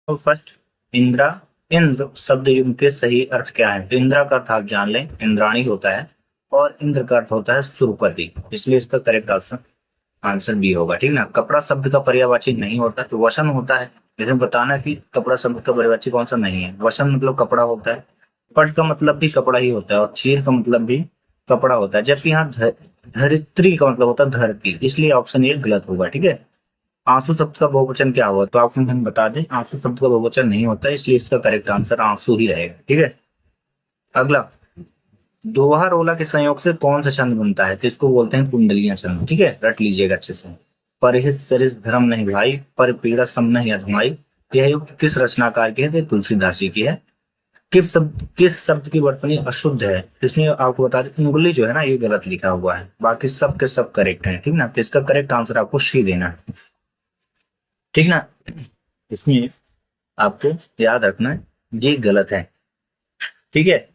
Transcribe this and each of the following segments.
तो फर्स्ट, इंद्रा। इंद्र शब्द युग्म के सही अर्थ क्या है? तो इंद्रा का अर्थ आप जान लें, इंद्राणी होता है, और इंद्र का अर्थ होता है सुरपति, इसलिए इसका करेक्ट आंसर आंसर बी होगा। ठीक ना। कपड़ा शब्द का पर्यायवाची नहीं होता, तो वसन होता है। जैसे बताना कि कपड़ा शब्द का पर्यायवाची कौन सा नहीं है। वसन मतलब कपड़ा होता है, पट का मतलब भी कपड़ा ही होता है, और चीर का मतलब भी कपड़ा होता है। जबकि यहाँ धरित्री का मतलब होता है धरती, इसलिए ऑप्शन ए गलत होगा। ठीक है। आंसू शब्द का बहुवचन क्या हुआ? तो आपको हम बता दें, आंसू शब्द का बहुवचन नहीं होता, इसलिए इसका करेक्ट आंसर आंसू ही रहेगा। ठीक है। अगला, दोहा रोला के संयोग से कौन सा छंद बनता है? तो इसको बोलते हैं कुंडलियां छंद। ठीक है, रट लीजिएगा अच्छे से। परिहिस सरिस धर्म नहीं भाई, पर पीड़ा सम नहीं अधमाई। यह युक्त किस रचनाकार की है? तो तुलसीदास जी की है। किस शब्द की वर्तनी अशुद्ध है? तो इसमें आपको बता दें, उंगली जो है ना, ये गलत लिखा हुआ है, बाकी सब के सब करेक्ट है। ठीक ना। तो इसका करेक्ट आंसर आपको सी देना है। ठीक ना। इसमें आपको याद रखना है, ये गलत है। ठीक है,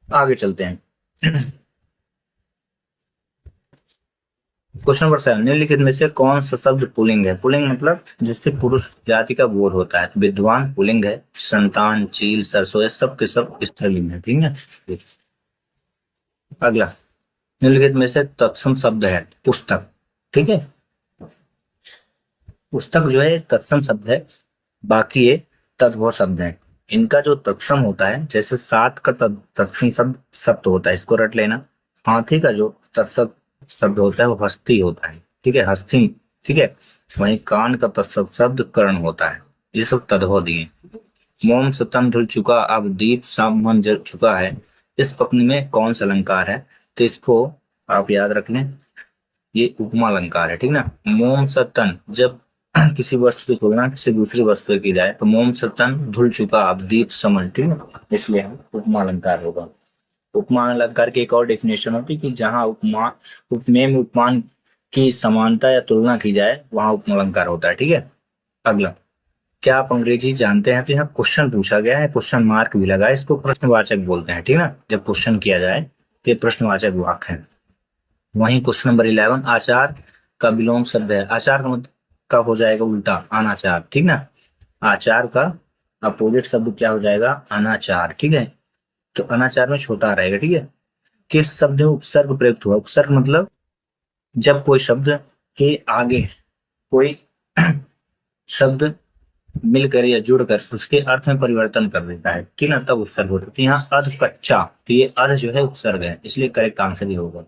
आगे चलते हैं। क्वेश्चन नंबर 7, निम्नलिखित में से कौन सा शब्द पुल्लिंग है? पुल्लिंग मतलब जिससे पुरुष जाति का बोध होता है। तो विद्वान पुल्लिंग है, संतान, चील, सरसों, ये सब के सब स्त्रीलिंग है। ठीक है। अगला, निम्नलिखित में से तत्सम शब्द है पुस्तक। ठीक है। पुस्तक जो है तत्सम शब्द है, बाकी ये तद्भव शब्द है। इनका जो तत्सम होता है, जैसे सात का तत्सम शब्द सप्त होता है, इसको रट लेना। हाथी का जो तत्सम शब्द होता है वो हस्ती होता है। ठीक है, हस्ती। ठीक है। वहीं कान का तत्सम शब्द कर्ण होता है। ये सब तद्भव दिए। मोम से तन धुल चुका, अब दीप शाम मन जल चुका है। इस पत्नी में कौन सा अलंकार है? तो इसको आप याद रख लें, ये उपमा अलंकार है। ठीक ना। मोम स तन, जब किसी वस्तु की तुलना किसी दूसरी वस्तु की जाए, तो मोम स तन धुल चुका, अब दीप समन। ठीक है, इसलिए हम उपमा अलंकार होगा। उपमा अलंकार की एक और डेफिनेशन होती है कि जहां उपमेय में उपमान की समानता या तुलना की जाए, वहां उपमा अलंकार होता है। ठीक है। अगला, क्या आप अंग्रेजी जानते हैं? तो यहाँ क्वेश्चन पूछा गया है, क्वेश्चन मार्क भी लगा है, इसको प्रश्नवाचक बोलते हैं। ठीक है ना। जब क्वेश्चन किया जाए तो ये प्रश्नवाचक वाक्य है। वहीं क्वेश्चन नंबर 11, आचार का विलोम शब्द है। आचार का मतलब का हो जाएगा उल्टा, अनाचार। ठीक ना। आचार का अपोजिट शब्द क्या हो जाएगा? अनाचार। ठीक है। तो अनाचार में छोटा रहेगा। ठीक है। किस शब्द में उपसर्ग प्रयुक्त हुआ? उपसर्ग मतलब जब कोई शब्द के आगे कोई शब्द मिलकर या जुड़कर उसके अर्थ में परिवर्तन कर देता है, ठीक ना, तब उपसर्ग होता है। तो यहाँ अध कच्चा, तो ये अध जो है उपसर्ग है, इसलिए करेक्ट आंसर ही होगा।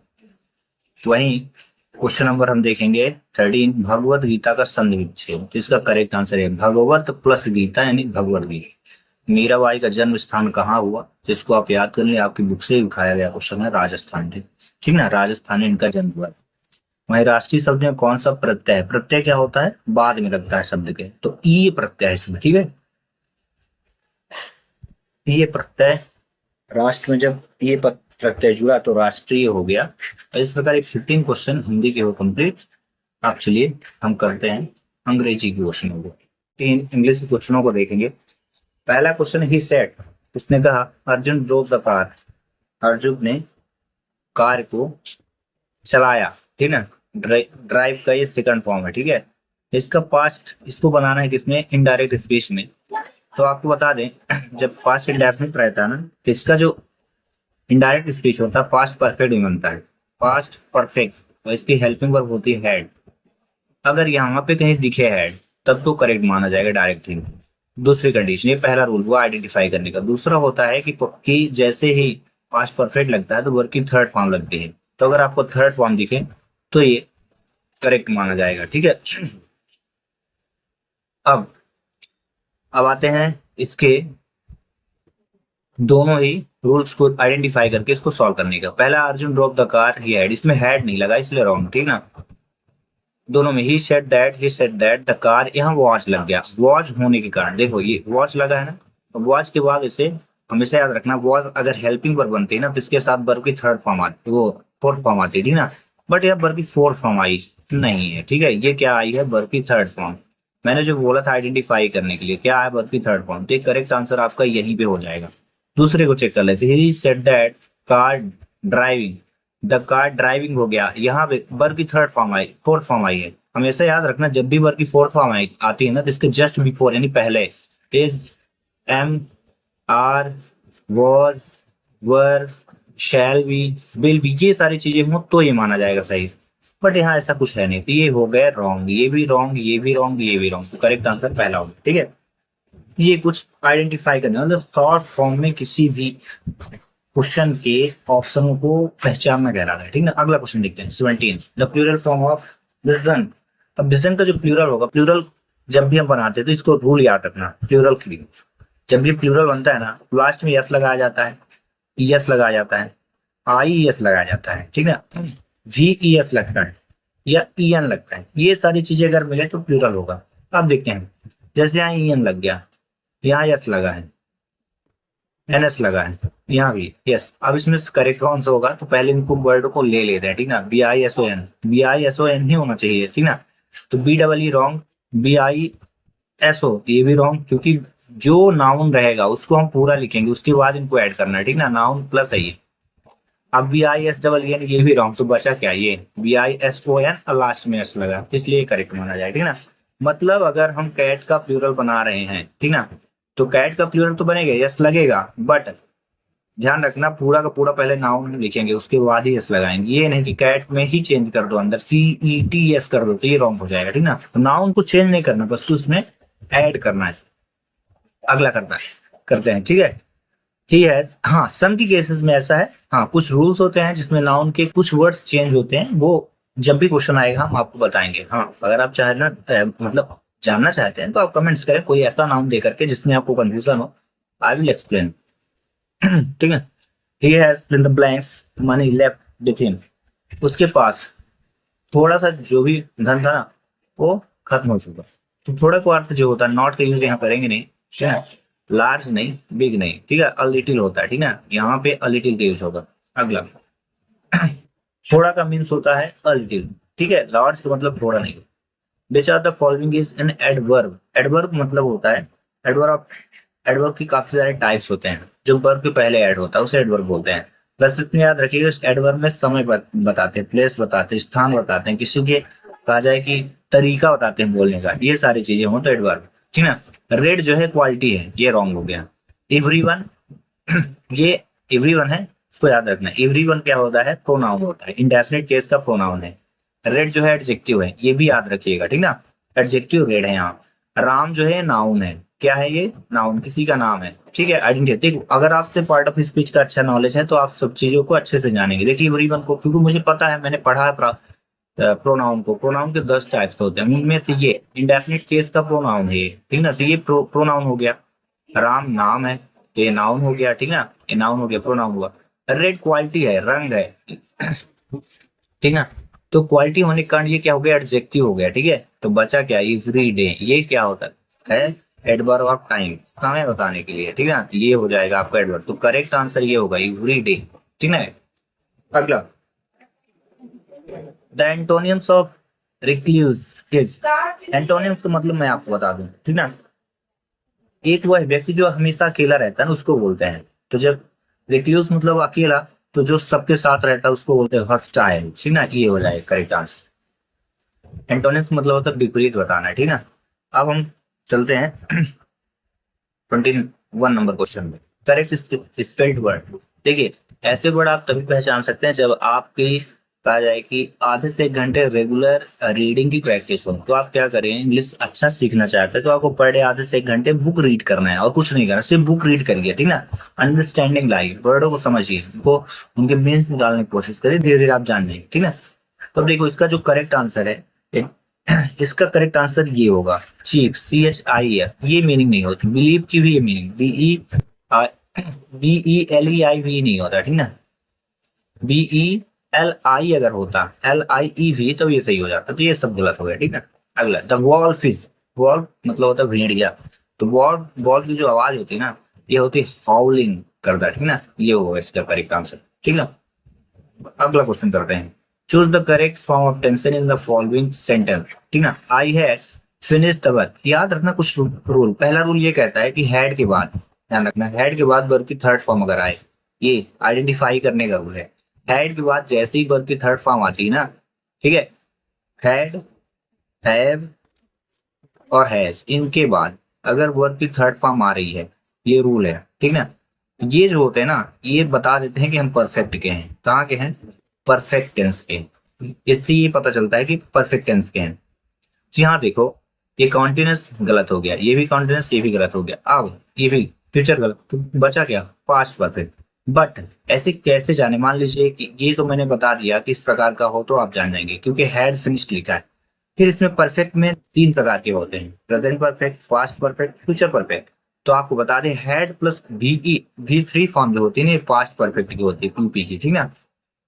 वहीं क्वेश्चन नंबर हम देखेंगे 13, भगवत गीता का संधि विच्छेद। तो इसका करेक्ट आंसर है भगवत प्लस गीता, यानी भगवत गीता। मीराबाई का जन्म स्थान कहाँ हुआ? तो इसको आप याद कर लें, आपकी बुक से ही उठाया गया क्वेश्चन है, राजस्थान। ठीक ना, राजस्थान में इनका जन्म हुआ। वहीं राष्ट्रीय शब्द में कौन सा प्रत्यय है? प्रत्यय क्या होता है? बाद में लगता है शब्द के, तो ई प्रत्यय है इसमें। ठीक है। ये प्रत्यय राष्ट्र में जब ये प्रत्यय जुड़ा तो राष्ट्रीय हो गया। और इस प्रकार 15 क्वेश्चन हिंदी के हो कंप्लीट। आप चलिए हम करते हैं अंग्रेजी के क्वेश्चनों को। तीन इंग्लिश के क्वेश्चनों को देखेंगे। पहला क्वेश्चन, ही सेड, उसने कहा Arjun drove the car, Arjun ने कार को चलाया। ठीक है। ड्राइव का ये सेकंड फॉर्म है। ठीक है। इसका पास्ट इसको बनाना है किसमें? इनडायरेक्ट स्पीच में। तो आपको बता दें, जब पास्ट इंडेफिनिट रहता है ना, तो इसका जो इनडायरेक्ट स्पीच होता है पास्ट परफेक्ट में बनता है। पास्ट परफेक्ट, और इसकी हेल्पिंग वर्ब होती है हैड। अगर यहाँ पे कहीं दिखे हैड, तब तो करेक्ट माना जाएगा डायरेक्टली। दूसरी कंडीशन, ये पहला रूल हुआ आइडेंटिफाई करने का। दूसरा होता है कि जैसे ही पास्ट परफेक्ट लगता है तो वर्ब की थर्ड फॉर्म लगती है। तो अगर आपको थर्ड फॉर्म दिखे तो ये करेक्ट माना जाएगा। ठीक है। अब अब आते हैं इसके दोनों ही रूल्स को आइडेंटिफाई करके इसको सॉल्व करने का। पहला, Arjun drop the car, he had, इसमें हैड नहीं लगा इसलिए रॉन्ग। ठीक ना। दोनों में he said that the car, यहाँ वॉच लग गया। वॉच होने के कारण देखो, ये वॉच लगा है ना, तो वॉच के बाद इसे हमेशा याद रखना, वॉच अगर हेल्पिंग वर्ब बनती है ना, तो इसके साथ वर्ब की थर्ड फॉर्म आती, वो फोर्थ फॉर्म आती है। ठीक ना। बट यहाँ वर्ब की फोर्थ फॉर्म आई नहीं है। ठीक है। ये क्या आई है? वर्ब की थर्ड फॉर्म। मैंने जो बोला था आइडेंटिफाई करने के लिए, क्या है? वर्ब की थर्ड फॉर्म। तो करेक्ट आंसर आपका यहीं पे हो जाएगा। दूसरे को चेक कर लेते हैं। He said that car driving, the car driving हो गया, यहाँ पे वर्ब की third form I, fourth form I है। हमेशा याद रखना, जब भी वर्ब की फोर्थ फॉर्म आई आती है ना, तो इसके जस्ट बिफोर यानी पहले is, am, are, was, were, shall be, will be, ये सारी चीजें हो तो ये माना जाएगा सही। बट यहाँ ऐसा कुछ है नहीं, तो ये हो गया रॉन्ग, ये भी रॉन्ग, ये भी रॉन्ग, ये भी रॉन्ग। तो करेक्ट आंसर पहला होगा। ठीक है, ये कुछ आइडेंटिफाई करना, मतलब शॉर्ट फॉर्म में किसी भी क्वेश्चन के ऑप्शनों को पहचानना कहलाता है। ठीक ना, अगला क्वेश्चन देखते हैं 17, the plural form of vision. अब विजन का जो प्लूरल होगा, प्लूरल जब भी हम बनाते हैं तो इसको रूल याद रखना, प्लूरल के लिए जब भी प्लूरल बनता है ना, लास्ट में यस लगाया जाता है, यस लगाया जाता है, आई एस लगाया जाता है। ठीक ना, वी ई एस लगता है या ई एन लगता है, ये सारी चीजें अगर मिले तो प्लूरल होगा। अब देखते हैं, जैसे यहाँ ई एन लग गया, यहाँ यस लगा है, एन एस लगा है, यहाँ भी यस। अब इसमें करेक्ट कौन सा होगा, तो पहले इनको वर्ड को ले लेते हैं। ठीक ना, B I S O N, B I S O N ही होना चाहिए। ठीक ना, तो B double E wrong, B I S O ये भी रॉन्ग, क्योंकि जो नाउन रहेगा उसको हम पूरा लिखेंगे, उसके बाद इनको ऐड करना है। ठीक ना, नाउन प्लस है ये। अब B I S double N ये भी रॉन्ग, तो बचा क्या, ये B I S O N और लास्ट में एस लगा, इसलिए करेक्ट माना जाएगा। ठीक ना, मतलब अगर हम कैट का प्लूरल बना रहे हैं, ठीक ना, तो कैट का प्लूरल तो बनेगा, यस लगेगा, बट ध्यान रखना पूरा का पूरा पहले नाउन लिखेंगे उसके बाद ही एस लगाएंगे। ये नहीं कि कैट में ही चेंज कर दो, अंदर सी ई टी एस कर दो, तो ये रॉन्ग हो जाएगा। ठीक ना, तो नाउन को चेंज नहीं करना, बस उसमें ऐड करना है। अगला करना है, करते हैं। ठीक है, ही हैज, हाँ सम की केसेस में ऐसा है, हाँ कुछ रूल्स होते हैं जिसमें नाउन के कुछ वर्ड्स चेंज होते हैं, वो जब भी क्वेश्चन आएगा हम आपको बताएंगे। हाँ अगर आप चाहे ना मतलब जानना चाहते हैं तो आप कमेंट्स करें कोई ऐसा नाउन दे करके जिसमें आपको कंफ्यूजन हो, आई विल एक्सप्लेन। ठीक है, he has fill the blanks, money left with him, उसके पास थोड़ा सा जो भी धन था ना वो खत्म हो चुका। तो थोड़ा को अर्थ जो होता है, नॉट का यूज यहाँ करेंगे नहीं, ठीक है, लार्ज नहीं, बिग नहीं, ठीक है, अ लिटिल होता है। ठीक है, यहाँ पे अ लिटिल का यूज होगा। अगला थोड़ा का मीन्स होता है अ लिटिल, ठीक है, लार्ज का मतलब थोड़ा नहीं। Which are the following is an adverb, adverb मतलब होता है, एडवर्ब, एडवर्ब की काफी सारे टाइप्स होते हैं, जो वर्ब के पहले ऐड होता है उसे एडवर्ब बोलते हैं। बस इतनी याद रखिएगा, इस एडवर्ब में समय बताते हैं, प्लेस बताते हैं, स्थान बताते हैं, किसी के कहा जाए कि तरीका बताते हैं बोलने का, ये सारी चीजें हो तो एडवर्ब। ठीक है, रेड जो है क्वालिटी है, ये रॉन्ग हो गया। एवरीवन ये एवरीवन है, इसको याद रखना। एवरीवन क्या होता है, प्रोनाउन होता है, इंडेफिनिट केस का प्रोनाउन है। रेड जो है एडजेक्टिव है, ये भी याद रखिएगा। ठीक ना, एडजेक्टिव रेड है यहाँ। राम जो है नाउन है, क्या है ये, नाउन, किसी का नाम है। ठीक है, आइडेंटिटी। अगर आपसे पार्ट ऑफ स्पीच का अच्छा नॉलेज है तो आप सब चीजों को अच्छे से जानेंगे। देखिए एवरीवन को, क्योंकि मुझे पता है, मैंने पढ़ा है प्रोनाउन को। प्रोनाउन के 10 टाइप्स होते हैं, उनमें से ये इंडेफिनिट केस का प्रोनाउन है ये। ठीक ना, तो ये प्रोनाउन हो गया। राम नाम है तो ये नाउन हो गया। ठीक ना, ये नाउन हो गया, प्रोनाउन हुआ। रेड क्वालिटी है, रंग है। ठीक ना, तो क्वालिटी होने के कारण ये क्या हो गया, एडजेक्टिव हो गया। ठीक है, तो बचा क्या, एवरी डे, ये क्या होता है, एडवर्ब ऑफ टाइम, समय बताने के लिए। ठीक है ना, तो ये हो जाएगा आपका एडवर्ब। तो करेक्ट आंसर ये होगा एवरी डे। ठीक है, अगला द एंटोनियम्स ऑफ रिक्लूज इज, एंटोनियम्स का मतलब मैं आपको बता दूं। ठीक ना, एक वह व्यक्ति जो हमेशा अकेला रहता है ना उसको बोलते हैं। तो जब रिक्लूज मतलब अकेला, तो जो सबके साथ रहता है उसको बोलते हैं हॉस्टाइल। ठीक ना, ये हो जाएगा करेक्ट आंसर। एंटोनिम्स मतलब होता है विपरीत बताना। ठीक है, अब हम चलते हैं 21 नंबर क्वेश्चन में। Correct spelled word. देखिए ऐसे वर्ड आप तभी पहचान सकते हैं जब आपकी कहा जाए कि आधे से 1 घंटे रेगुलर रीडिंग की प्रैक्टिस हो। तो आप क्या करें, इंग्लिश अच्छा सीखना चाहते हैं तो आपको पर डे आधे से 1 घंटे बुक रीड करना है और कुछ नहीं करना, सिर्फ बुक रीड करिए। ठीक ना, अंडरस्टैंडिंग लाइए, वर्डों को समझिए, उनको उनके मीन्स निकालने की कोशिश करिए, धीरे धीरे आप जान जाएंगे। ठीक है, तो देखो इसका जो करेक्ट आंसर है, इसका करेक्ट आंसर ये होगा चीप, CHIF। ये मीनिंग नहीं होती, बिलीव की भी ये मीनिंग BELEIV नहीं होता। ठीक ना, BELI अगर होता, LIEV तो ये सही हो जाता, तो ये सब गलत हो गया। ठीक है, अगला द वॉल्फ इज, वॉल्फ मतलब होता है भेड़िया। तो वॉल्फ, वॉल्फ की जो आवाज होती है ना, ये होती है हाउलिंग करता। ठीक ना, ये होगा इसका करेक्ट आंसर। ठीक है, अगला क्वेश्चन करते हैं। Choose the correct form of tension in the following sentence. ठीक ना, I had finish the work. याद रखना कुछ रूल। पहला रूल ये कहता है कि हैड के बाद, ध्यान रखना, हैड के बाद वर्ब की थर्ड फॉर्म अगर आए, ये आइडेंटिफाई करने का रूल है। हैड के बाद जैसे ही वर्ब की थर्ड फॉर्म आती है ना, ठीक है, हैड, हैव और हैज, इनके बाद अगर वर्ब की थर्ड फॉर्म आ रही है, ये रूल है, ठीक ना। ये जो होते हैं ना, ये बता देते हैं कि हम परफेक्ट के हैं, कहाँ के हैं, परफेक्ट टेंस के। इससे ये पता चलता है कि परफेक्ट टेंस के हैं। जी हाँ, देखो ये कॉन्टिन्यूस गलत हो गया, ये भी कॉन्टिन्यूस, ये भी गलत हो गया, अब ये भी फ्यूचर गलत, तो बचा क्या, पास्ट परफेक्ट। बट ऐसे कैसे जाने, मान लीजिए कि ये तो मैंने बता दिया कि इस प्रकार का हो तो आप जान जाएंगे, क्योंकि हैड फिनिश्ड लिखा है। फिर इसमें परफेक्ट में तीन प्रकार के होते हैं, present perfect, past perfect, future perfect. तो आपको बता दें, हैड प्लस V3 फॉर्म जो होती है ना, पास्ट परफेक्ट की होती है, 2P की, ठीक ना।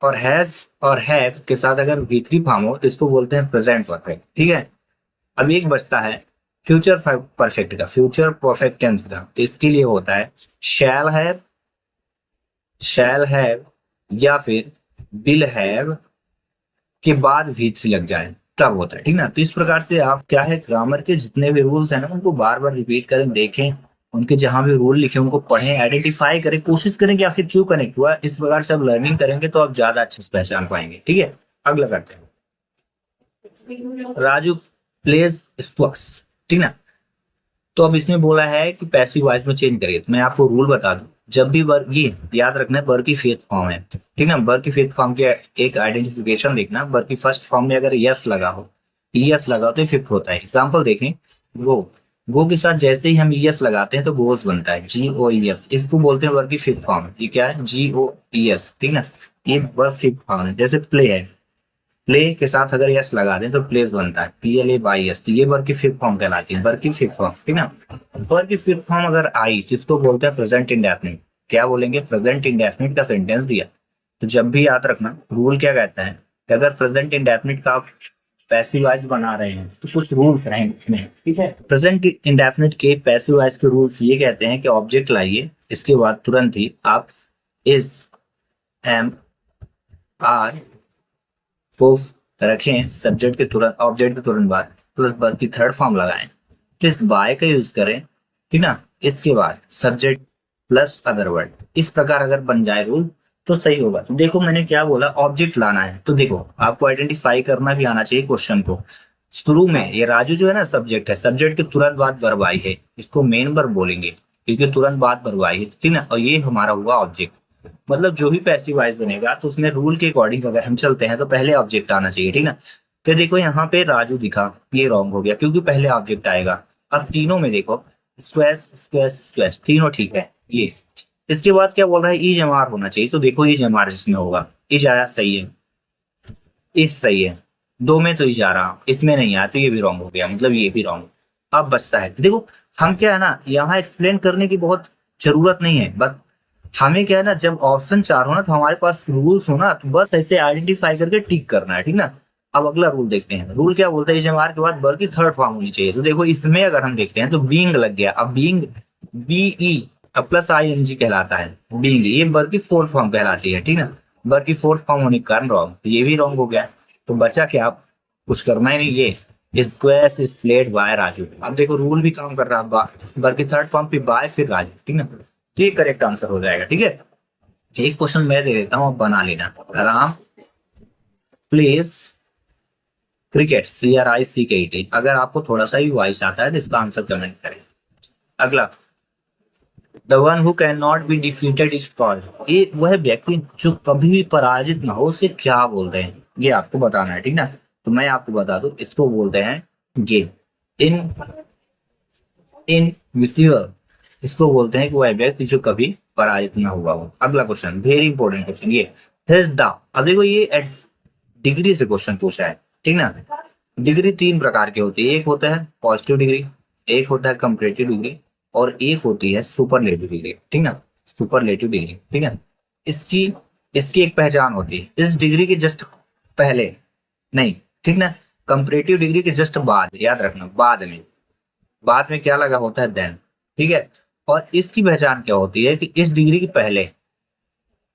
और हैज और हैव के साथ अगर V3 फॉर्म हो तो इसको बोलते हैं प्रेजेंट परफेक्ट, ठीक है। अब एक बचता है फ्यूचर परफेक्ट का, फ्यूचर परफेक्ट टेंस का। तो इसके लिए होता है शैल हैव या फिर विल हैव के बाद V3 लग जाए तब होता है, ठीक ना। तो इस प्रकार से आप क्या है, ग्रामर के जितने भी रूल्स हैं ना, उनको बार बार रिपीट करें, देखें, उनके जहां भी रूल लिखे उनको पढ़ें, आइडेंटिफाई करें, कोशिश करें कि आखिर क्यों कनेक्ट हुआ। इस प्रकार से आप लर्निंग करेंगे तो आप ज्यादा अच्छे से पहचान पाएंगे, ठीक है। अगला करते हैं, राजू प्लेज स्क्वैश, ठीक ना। तो अब इसमें बोला है कि पैसिव वॉइस में चेंज करिए। तो मैं आपको रूल बता दूं, जब भी वर्ग, ये याद रखना है, वर्ग की फिफ्थ फॉर्म है, ठीक ना। वर्ग की फिफ्थ फॉर्म के एक आइडेंटिफिकेशन देखना, वर्ग की फर्स्ट फॉर्म में अगर यस लगा हो, यस लगा हो तो फिफ्थ होता है। एग्जाम्पल देखें, गो के साथ जैसे ही हम यस लगाते हैं तो गोस बनता है, GOES। इसको बोलते हैं वर्ग की फिफ्थ फॉर्म। ये क्या है, GOES, ठीक ना। ये वर्ग फिफ्थ फॉर्म है। जैसे प्ले है, प्ले के साथ अगर यस लगा दें तो प्लेस बनता है, PLAYS। तो ये वर्ब की फिफ्थ फॉर्म कहलाती है, वर्ब की फिफ्थ फॉर्म, ठीक ना। वर्ब की फिफ्थ फॉर्म अगर आई तो इसको बोलते हैं प्रेजेंट इंडेफिनिट। क्या बोलेंगे, प्रेजेंट इंडेफिनिट का सेंटेंस दिया। तो जब भी याद रखना, रूल क्या कहता है कि अगर प्रेजेंट इंडेफिनिट का आप पैसिव वॉइस बना रहे हैं तो कुछ रूल्स रहेंगे उसमें, ठीक है। प्रेजेंट इंडेफिनिट के पैसिव वॉइस के रूल्स ये कहते हैं कि ऑब्जेक्ट लाइए, इसके बाद तुरंत ही आप इज, एम, आर को रखें, सब्जेक्ट के तुरंत, ऑब्जेक्ट के तुरंत बाद प्लस वर्ब की थर्ड फॉर्म लगाएं, प्लस बाय का यूज करें, ठीक ना। इसके बाद सब्जेक्ट प्लस अदर वर्ड। इस प्रकार अगर बन जाए रूल तो सही होगा। तो देखो मैंने क्या बोला, ऑब्जेक्ट लाना है, तो देखो आपको आइडेंटिफाई करना भी आना चाहिए क्वेश्चन को। शुरू में ये राजू जो है ना, सब्जेक्ट है, सब्जेक्ट के तुरंत बाद वर्ब आई है, इसको मेन वर्ब बोलेंगे क्योंकि तुरंत बाद वर्ब आई है, ठीक ना। और ये हमारा हुआ ऑब्जेक्ट। मतलब जो भी पैसिव वॉइस बनेगा तो उसमें रूल के अकॉर्डिंग अगर हम चलते हैं तो पहले ऑब्जेक्ट आना चाहिए, ठीक ना। फिर देखो यहाँ पे राजू दिखा, ये रॉन्ग हो गया क्योंकि पहले ऑब्जेक्ट आएगा। अब तीनों में देखो, स्क्वैश स्क्वैश स्क्वैश, तीनों ठीक है ये। इसके बाद क्या बोल रहा है, ई जमार होना चाहिए। तो देखो ई जमार जिसमें होगा, इज आया, सही है, इज सही है। दो में तो इज आ रहा, इसमें नहीं आया तो ये भी रॉन्ग हो गया, मतलब ये भी रॉन्ग। अब बचता है, देखो हम क्या है ना, यहाँ एक्सप्लेन करने की बहुत जरूरत नहीं है, बस हमें क्या है ना, जब ऑप्शन 4 हो ना तो हमारे पास रूल्स हो ना, तो बस ऐसे आइडेंटिफाई करके टिक करना है, ठीक ना। अब अगला रूल देखते हैं, रूल क्या बोलता है, इजमार के बाद वर्ब की थर्ड फॉर्म होनी चाहिए। तो देखो इसमें अगर हम देखते हैं तो बीइंग लग गया। अब बीइंग, BE अब प्लस ING कहलाता है, बीइंग ये वर्ब की फोर्थ फॉर्म कहलाती है, ठीक ना। वर्ब की फोर्थ फॉर्म होने के कारण रॉन्ग, तो ये भी रॉन्ग हो गया। तो बचा क्या, आप कुछ करना ही नहीं, ये squash is played by Raju. अब देखो रूल भी काम कर रहा है, वर्ब की थर्ड फॉर्म पे बाय फिर राजू, ठीक ना। ये करेक्ट आंसर हो जाएगा, ठीक है। एक क्वेश्चन मैं दे देता हूँ, आप बना लेना। Ram place cricket, CRICKET। अगर आपको थोड़ा सा भी वॉइस आता है तो इसका आंसर कमेंट करें। अगला, the one who can not be defeated is called. ये वह व्यक्ति जो कभी भी पराजित ना हो, उसे क्या बोल रहे हैं, ये आपको बताना है, ठीक ना। तो मैं आपको बता दूं, इसको बोलते हैं ये इन इनविजिबल। इसको बोलते हैं कि वह व्यक्ति जो कभी पराजित ना हुआ हो। अगला क्वेश्चन, वेरी इंपॉर्टेंट क्वेश्चन, ये हिज द। अब देखो ये डिग्री से क्वेश्चन पूछा है, ठीक ना। डिग्री तीन प्रकार की होती है, एक होता है पॉजिटिव डिग्री, एक होता है कंपैरेटिव डिग्री, और एक होती है सुपरलेटिव डिग्री, ठीक ना। सुपरलेटिव डिग्री, ठीक है। इसकी इसकी एक पहचान होती है, इस डिग्री के जस्ट पहले नहीं, ठीक ना, कंपैरेटिव डिग्री के जस्ट बाद, याद रखना, बाद में क्या लगा होता है, देन, ठीक है। और इसकी पहचान क्या होती है कि इस डिग्री के पहले,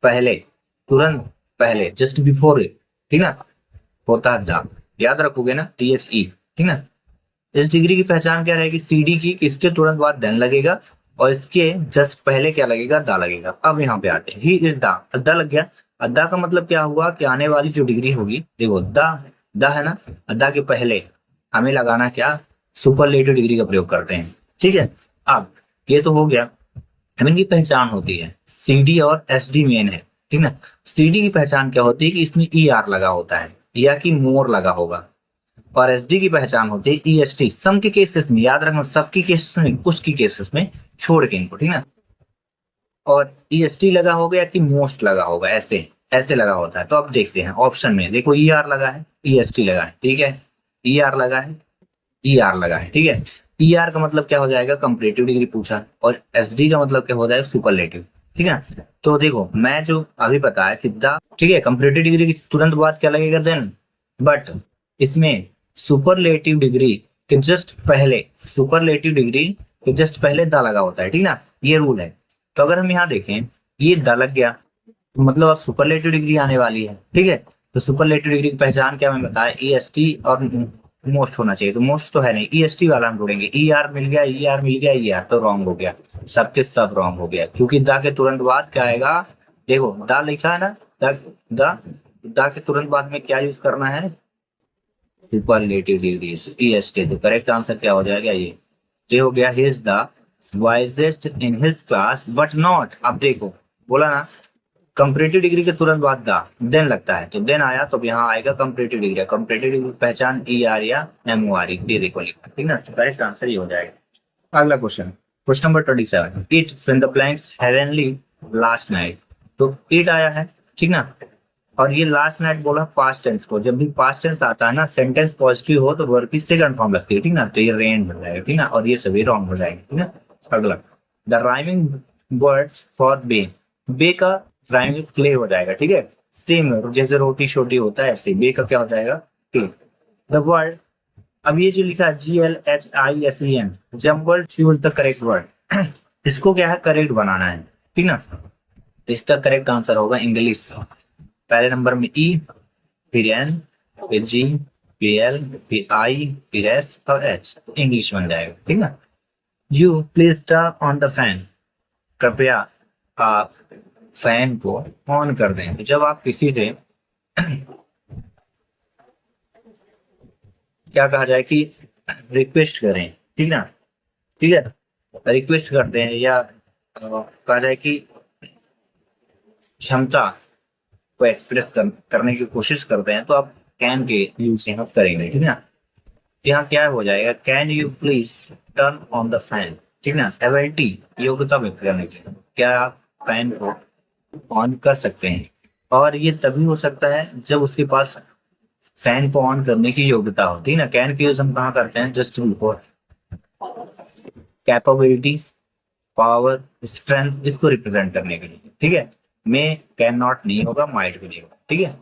पहले तुरंत पहले, जस्ट बिफोर इट, ठीक ना, होता है द। याद रखोगे ना, THE, ठीक ना। इस डिग्री की पहचान क्या रहेगी, CD की, इसके तुरंत बाद देन लगेगा और इसके जस्ट पहले क्या लगेगा, दा लगेगा। अब यहाँ पे आते हैं, ही इज द लग गया। अद्दा का मतलब क्या हुआ कि आने वाली जो डिग्री होगी, देखो द है ना, अद्दा के पहले हमें लगाना क्या, सुपरलेटिव डिग्री का प्रयोग करते हैं। ठीक है। अब ये तो हो गया, अब इनकी पहचान होती है, सीडी और एसडी मेन है, ठीक ना। सीडी की पहचान क्या होती है कि इसमें ई आर लगा होता है या कि मोर लगा होगा, और एसडी की पहचान होती है ईएसटी, सम के केसेस में, याद रखना सबकी केसेस में, कुछ की केसेस में छोड़ के इनको, ठीक ना। और ईएसटी लगा होगा या कि मोस्ट लगा होगा, ऐसे ऐसे लगा होता है। तो अब देखते हैं ऑप्शन में, देखो ई आर लगा है, ईएसटी लगा है, ठीक है, ई आर लगा है, ई आर लगा है, ठीक है। ई आर का मतलब क्या हो जाएगा, कंपैरेटिव डिग्री पूछा, और एसडी का मतलब क्या हो जाएगा, सुपरलेटिव, ठीक है। तो देखो मैं जो अभी बताया कि द, ठीक है, कंपैरेटिव डिग्री की तुरंत बाद क्या लगेगा देन, बट इसमें सुपरलेटिव डिग्री के जस्ट पहले, सुपरलेटिव डिग्री के जस्ट पहले द लगा होता है, ठीक ना, ये रूल है। तो अगर हम यहाँ देखें, ये द लग गया, तो मतलब अब सुपरलेटिव डिग्री आने वाली है, ठीक है। तो सुपरलेटिव डिग्री की पहचान क्या मैं बताया, ई एस टी और मोस्ट होना चाहिए, तो मोस्ट तो है नहीं, ई एस टी वाला हम ढूंढेंगे। ई आर मिल गया, ई आर मिल गया, ई आर तो रॉन्ग हो गया, सबके सब रॉन्ग हो गया, क्योंकि दा के तुरंत बाद क्या आएगा, देखो दा लिखा है ना, दा दा दा के तुरंत बाद में क्या यूज करना है, superlative degree, E S T. तो करेक्ट आंसर क्या हो जाएगा, ये हो गया, he is the wisest in his class but not, अब देखो बोला ना कंपैरेटिव डिग्री के तुरंत बाद दा देन लगता है, तो देन आया तो यहाँ आएगा कंपैरेटिव डिग्री, कंपैरेटिव डिग्री पहचान ई आर या एम ओ आर, ये देखो लिखा, ठीक ना। तो करेक्ट आंसर ये हो जाएगा। अगला question, question number 27, it fill the blanks heavenly last night, तो इट आया है, ठीक ना, और ये लास्ट नाइट बोला पास्ट टेंस को, जब भी पास्ट टेंस आता है ना, सेंटेंस पॉजिटिव हो तो वर्ब की सेकंड फॉर्म लगती है, ठीक ना, तो ये रेन हो जाएगा, ठीक ना, और ये सभी रॉन्ग हो जाएंगे, ठीक ना। अगला, द राइमिंग वर्ड्स फॉर बे, बे का राइमिंग क्ले हो जाएगा, ठीक है, सेम जैसे रोटी छोटी होता है ऐसे बे का क्या हो जाएगा, क्ले। द वर्ड, अब ये जो लिखा है GLHISEN, jumbled, choose the correct word, इसको क्या है करेक्ट बनाना है, ठीक ना। तो इसका करेक्ट आंसर होगा इंग्लिश, पहले नंबर में ई, फिर एन, फिर जी, फिर एल, फिर आई, फिर एस और एच, इंग्लिश बन जाएगा, ठीक ना। You please turn on the fan, कृपया आप फैन को ऑन कर दें। तो जब आप किसी से क्या कहा जाए कि रिक्वेस्ट करें, ठीक ना, ठीक है, रिक्वेस्ट करते हैं या कहा जाए कि क्षमता को एक्सप्रेस करने की कोशिश करते हैं, तो आप कैन के यूज यहाँ करेंगे, ठीक ना। यहाँ क्या हो जाएगा, can you please turn on the fan, ठीक ना, एबिलिटी योग्यता व्यक्त करने के लिए, क्या आप फैन को ऑन कर सकते हैं, और ये तभी हो सकता है जब उसके पास फैन को ऑन करने की योग्यता हो, ठीक ना। कैन की यूज हम कहाँ करते हैं, just before, capability, power, strength, इसको रिप्रेजेंट करने के लिए, ठीक है। में कैन नॉट नहीं होगा, माइट भी नहीं होगा, ठीक है।